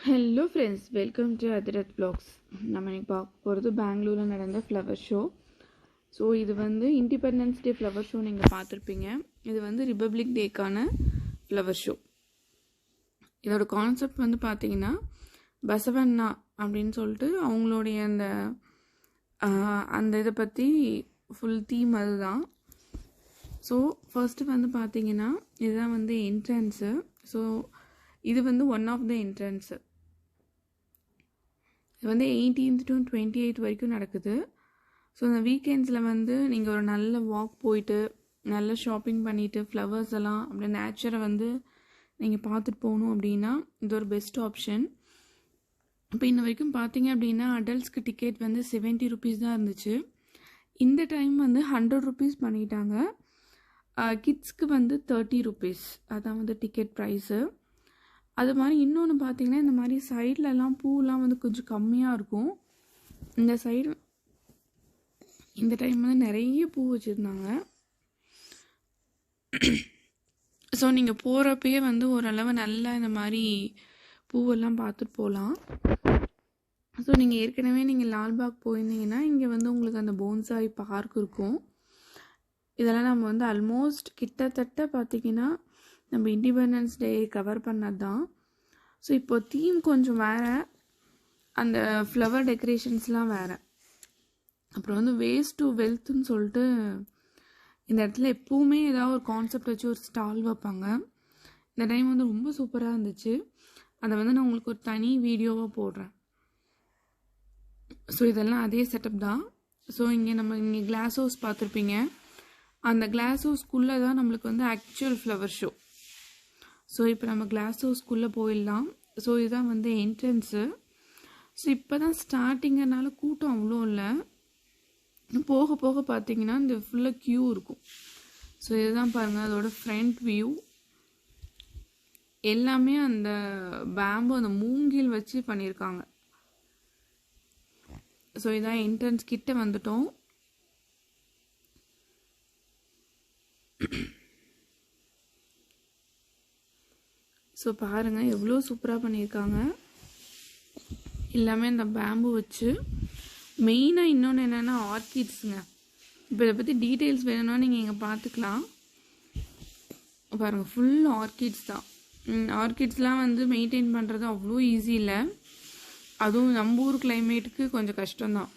Hello friends, welcome to Athirath vlogs. நம்ம இன்னைக்கு பார்க்க போகிறது பெங்களூரில் நடந்த ஃப்ளவர் ஷோ. ஸோ இது வந்து இண்டிபெண்டன்ஸ் டே ஃப்ளவர் ஷோ நீங்கள் பார்த்துருப்பீங்க. இது வந்து ரிபப்ளிக் டேக்கான ஃப்ளவர் ஷோ. இதோட கான்செப்ட் வந்து பார்த்தீங்கன்னா பசவண்ணா அப்படின்னு சொல்லிட்டு அவங்களுடைய அந்த இதை பற்றி ஃபுல் தீம் அதுதான். ஸோ ஃபர்ஸ்ட்டு வந்து பார்த்தீங்கன்னா இதுதான் வந்து என்ட்ரன்ஸு. ஸோ இது வந்து ஒன் ஆஃப் த என்ட்ரன்ஸு. இது வந்து 18th to 28th வரைக்கும் நடக்குது. ஸோ இந்த வீக்கெண்ட்ஸில் வந்து நீங்கள் ஒரு நல்ல வாக் போயிட்டு நல்ல ஷாப்பிங் பண்ணிவிட்டு ஃப்ளவர்ஸ் எல்லாம் அப்படி நேச்சரை வந்து நீங்கள் பார்த்துட்டு போகணும் அப்படின்னா இது ஒரு பெஸ்ட் ஆப்ஷன். இப்போ இன்ன வரைக்கும் பார்த்தீங்க அப்படின்னா அடல்ட்ஸ்க்கு டிக்கெட் வந்து 70 rupees தான் இருந்துச்சு. இந்த டைம் வந்து 100 rupees பண்ணிட்டாங்க. கிட்ஸ்க்கு வந்து 30 rupees அதான் வந்து டிக்கெட் ப்ரைஸு. அது மாதிரி இன்னொன்று பார்த்தீங்கன்னா இந்த மாதிரி சைட்லலாம் பூலாம் வந்து கொஞ்சம் கம்மியாக இருக்கும். இந்த சைடு இந்த டைம் வந்து நிறைய பூ வச்சுருந்தாங்க. ஸோ நீங்கள் போகிறப்பயே வந்து ஓரளவு நல்லா இந்த மாதிரி பூவெல்லாம் பார்த்துட்டு போகலாம். ஸோ நீங்கள் ஏற்கனவே நீங்கள் லால்பாக் போயிருந்தீங்கன்னா இங்கே வந்து உங்களுக்கு அந்த போன்சாய் பார்க் இருக்கும். இதெல்லாம் நம்ம வந்து ஆல்மோஸ்ட் கிட்டத்தட்ட பார்த்திங்கன்னா நம்ம இண்டிபெண்டன்ஸ் டே கவர் பண்ணது தான். ஸோ இப்போ தீம் கொஞ்சம் வேறு, அந்த ஃப்ளவர் டெக்கரேஷன்ஸ்லாம் வேறு. அப்புறம் வந்து வேஸ்ட் டு வெல்த்துன்னு சொல்லிட்டு இந்த இடத்துல எப்போவுமே ஏதாவது ஒரு கான்செப்ட் வச்சு ஒரு ஸ்டால் வைப்பாங்க. இந்த டைம் வந்து ரொம்ப சூப்பராக இருந்துச்சு. அதை வந்து நான் உங்களுக்கு ஒரு தனி வீடியோவாக போடுறேன். ஸோ இதெல்லாம் அதே செட்டப் தான். ஸோ இங்கே கிளாஸ் ஹவுஸ் பார்த்துருப்பீங்க. அந்த கிளாஸ் ஹவுஸ்க்குள்ளே தான் நம்மளுக்கு வந்து ஆக்சுவல் ஃப்ளவர் ஷோ. ஸோ இப்போ நம்ம கிளாஸ் ஹவுஸ்க்குள்ளே போயிடலாம். ஸோ இதுதான் வந்து என்ட்ரன்ஸு. ஸோ இப்போ தான் ஸ்டார்டிங்கனால கூட்டம் அவ்வளோ இல்லை. போக போக பார்த்தீங்கன்னா இந்த ஃபுல்லாக க்யூ இருக்கும். ஸோ இதுதான் பாருங்கள் அதோட ஃப்ரண்ட் வியூ. எல்லாமே அந்த பேம்பு அந்த மூங்கில் வச்சு பண்ணியிருக்காங்க. ஸோ இதான் என்ட்ரன்ஸ் கிட்ட வந்துட்டோம். ஸோ பாருங்கள் எவ்வளோ சூப்பராக பண்ணியிருக்காங்க. எல்லாமே இந்த பேம்பு வச்சு. மெயினாக இன்னொன்று என்னென்னா ஆர்கிட்ஸுங்க. இப்போ இதை பற்றி டீட்டெயில்ஸ் வேணும்னா நீங்கள் இங்கே பார்த்துக்கலாம். பாருங்கள் ஃபுல் ஆர்கிட்ஸ் தான். ஆர்கிட்ஸ்லாம் வந்து மெயின்டைன் பண்ணுறது அவ்வளோ ஈஸி இல்லை. அதுவும் நம்ம ஊர் கிளைமேட்டுக்கு கொஞ்சம் கஷ்டம்தான்.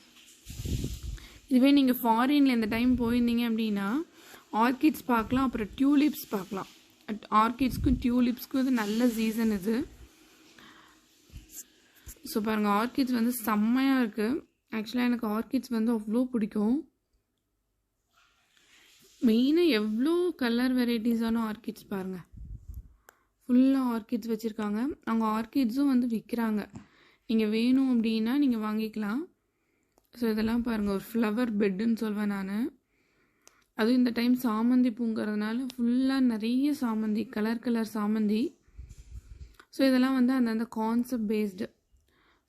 இதுவே நீங்கள் ஃபாரினில் இந்த டைம் போயிருந்தீங்க அப்படின்னா ஆர்கிட்ஸ் பார்க்கலாம், அப்புறம் டியூலிப்ஸ் பார்க்கலாம். ஆர்கிட்ஸ்க்கும் டியூலிப்ஸ்க்கும் இது நல்ல சீசன் இது. ஸோ பாருங்கள் ஆர்கிட்ஸ் வந்து செம்மையாக இருக்குது. ஆக்சுவலாக எனக்கு ஆர்கிட்ஸ் வந்து அவ்வளோ பிடிக்கும். மெயினாக எவ்வளோ கலர் வெரைட்டிஸான ஆர்கிட்ஸ் பாருங்கள். ஃபுல்லாக ஆர்கிட்ஸ் வச்சுருக்காங்க. அவங்க ஆர்கிட்ஸும் வந்து விற்கிறாங்க. நீங்கள் வேணும் அப்படின்னா நீங்கள் வாங்கிக்கலாம். ஸோ இதெல்லாம் பாருங்கள் ஒரு ஃப்ளவர் பெட்டுன்னு சொல்வேன் நான். அதுவும் இந்த டைம் சாமந்தி பூங்கிறதுனால ஃபுல்லாக நிறைய சாமந்தி, கலர் சாமந்தி. ஸோ இதெல்லாம் வந்து அந்தந்த கான்செப்ட் பேஸ்டு.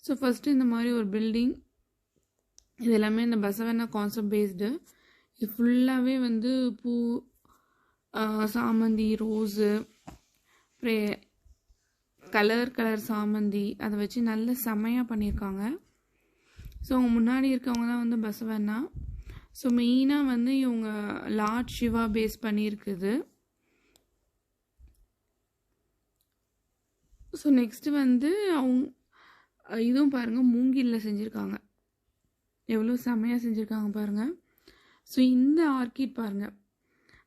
ஸோ ஃபஸ்ட்டு இந்த மாதிரி ஒரு பில்டிங், இது எல்லாமே இந்த பசவண்ணா கான்செப்ட் பேஸ்டு. இது ஃபுல்லாகவே வந்து பூ, சாமந்தி, ரோஸு, கலர் சாமந்தி அதை வச்சு நல்ல செமையாக பண்ணியிருக்காங்க. ஸோ அவங்க முன்னாடி இருக்கவங்க தான் வந்து பசவண்ணா. ஸோ மெயினாக வந்து இவங்க லார்ட் சிவா பேஸ் பண்ணியிருக்குது. ஸோ நெக்ஸ்ட்டு வந்து அவங்க இதுவும் பாருங்கள் மூங்கிலில் செஞ்சுருக்காங்க. எவ்வளோ செமையாக செஞ்சுருக்காங்க பாருங்கள். ஸோ இந்த ஆர்கிட் பாருங்கள்.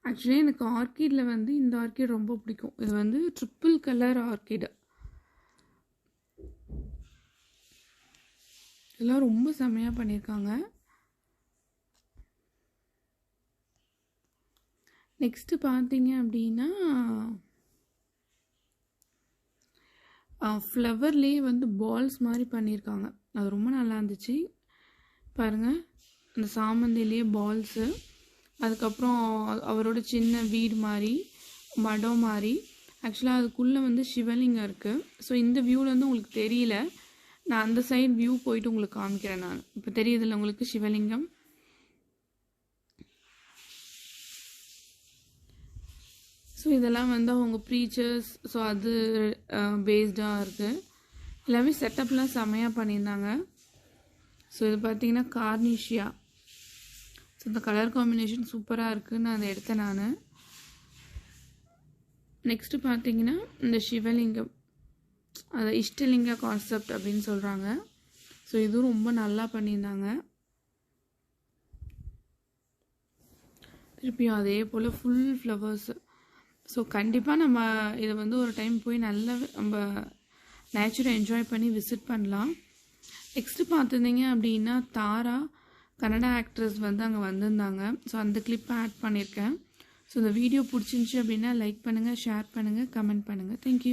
ஆக்சுவலி எனக்கு ஆர்கிடில் வந்து இந்த ஆர்கிட் ரொம்ப பிடிக்கும். இது வந்து ட்ரிப்பிள் கலர் ஆர்கிடு. இதெல்லாம் ரொம்ப செமையாக பண்ணியிருக்காங்க. நெக்ஸ்ட்டு பார்த்தீங்க அப்படின்னா ஃப்ளவர்லேயே வந்து பால்ஸ் மாதிரி பண்ணியிருக்காங்க. அது ரொம்ப நல்லா இருந்துச்சு பாருங்கள். அந்த சாமந்திலேயே பால்ஸு, அதுக்கப்புறம் அவரோட சின்ன வீடு மாதிரி, மடம் மாதிரி. ஆக்சுவலாக அதுக்குள்ளே வந்து சிவலிங்கம் இருக்குது. ஸோ இந்த வியூவில் வந்து உங்களுக்கு தெரியல, நான் அந்த சைடு வியூ போயிட்டு உங்களுக்கு காமிக்கிறேன். நான் இப்போ தெரியுதில்ல உங்களுக்கு சிவலிங்கம். ஸோ இதெல்லாம் வந்து அவங்க ப்ரீச்சர்ஸ், ஸோ அது பேஸ்டாக இருக்குது. எல்லாமே செட்டப்லாம் செம்மையாக பண்ணியிருந்தாங்க. ஸோ இது பார்த்தீங்கன்னா கார்னிஷியா. ஸோ இந்த கலர் காம்பினேஷன் சூப்பராக இருக்குது. நான் அதை எடுத்தேன் நான். நெக்ஸ்ட்டு பார்த்தீங்கன்னா இந்த சிவலிங்கம், அது இஷ்டலிங்க கான்செப்ட் அப்படின்னு சொல்கிறாங்க. ஸோ இதுவும் ரொம்ப நல்லா பண்ணியிருந்தாங்க. திருப்பியும் அதே போல் ஃபுல் ஃப்ளவர்ஸு. ஸோ கண்டிப்பாக நம்ம இதை வந்து ஒரு டைம் போய் நல்லா நம்ம நேச்சரை என்ஜாய் பண்ணி விசிட் பண்ணலாம். நெக்ஸ்ட்டு பார்த்துருந்தீங்க அப்படின்னா தாரா கன்னடா ஆக்ட்ரஸ் வந்து அங்கே வந்திருந்தாங்க. ஸோ அந்த கிளிப்பை ஆட் பண்ணியிருக்கேன். ஸோ இந்த வீடியோ பிடிச்சிருந்துச்சி அப்படின்னா லைக் பண்ணுங்கள், ஷேர் பண்ணுங்கள், கமெண்ட் பண்ணுங்கள். தேங்க்யூ.